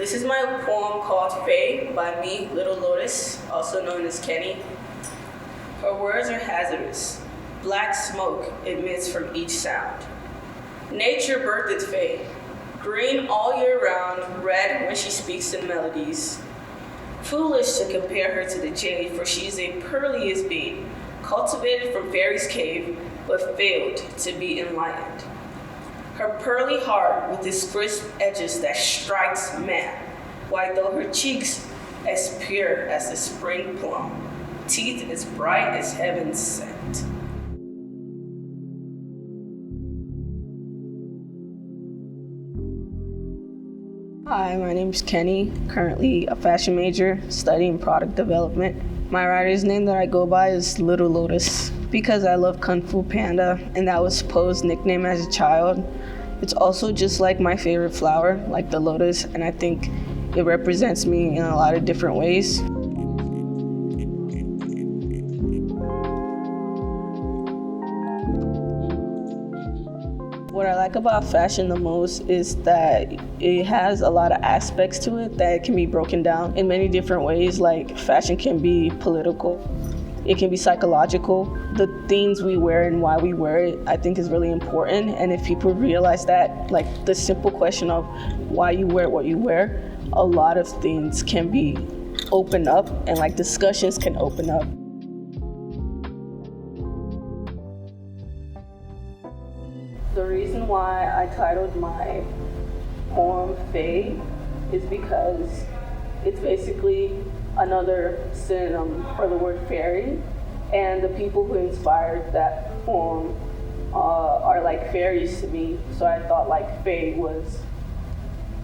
This is my poem called Faye by me, Little Lotus, also known as Keni. Her words are hazardous. Black smoke emits from each sound. Nature birthed Faye, green all year round, red when she speaks in melodies. Foolish to compare her to the jade, for she's a pearliest being, cultivated from fairy's cave, but failed to be enlightened. Her pearly heart with its crisp edges that strikes man, white though her cheeks as pure as the spring plum, teeth as bright as heaven's scent. Hi, my name's Keni, currently a fashion major studying product development. My writer's name that I go by is Little Lotus because I love Kung Fu Panda and that was Poe's nickname as a child. It's also just like my favorite flower, like the lotus, and I think it represents me in a lot of different ways. What I like about fashion the most is that it has a lot of aspects to it that can be broken down in many different ways. Like fashion can be political, it can be psychological. The things we wear and why we wear it, I think is really important. And if people realize that, like the simple question of why you wear what you wear, a lot of things can be opened up and like discussions can open up. The reason why I titled my poem Faye is because it's basically another synonym for the word fairy, and the people who inspired that poem are like fairies to me, so I thought like Faye was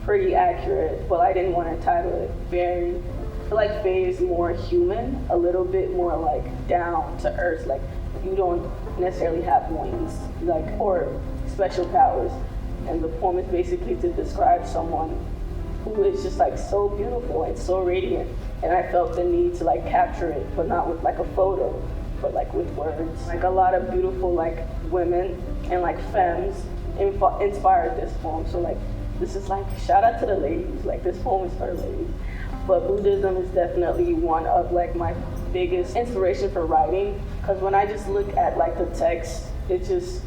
pretty accurate, but I didn't want to title it fairy. I feel like Faye is more human, a little bit more like down to earth, like you don't necessarily have wings, like, or special powers, and the poem is basically to describe someone who is just like so beautiful and so radiant, and I felt the need to like capture it, but not with like a photo, but like with words. Like a lot of beautiful like women and like femmes inspired this poem, so like this is like shout out to the ladies, like this poem is for ladies. But Buddhism is definitely one of like my biggest inspiration for writing, because when I just look at like the text, it just,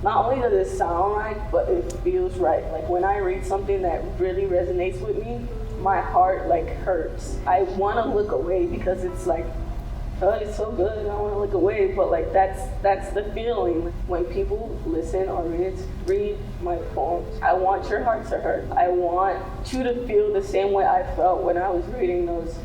not only does it sound right, but it feels right. Like when I read something that really resonates with me, my heart like hurts. I want to look away because it's like, oh, it's so good, I want to look away, but like that's the feeling. When people listen or read my poems, I want your heart to hurt. I want you to feel the same way I felt when I was reading those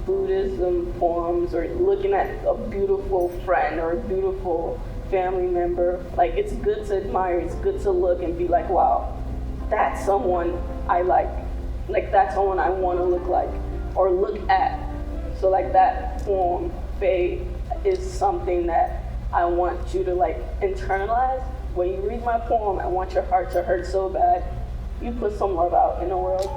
Buddhism poems or looking at a beautiful friend or a beautiful family member. Like it's good to admire, it's good to look and be like, wow, that's someone I like that's someone I want to look like or look at. So like that poem, Faye, is something that I want you to like internalize. When you read my poem, I want your heart to hurt so bad. You put some love out in the world.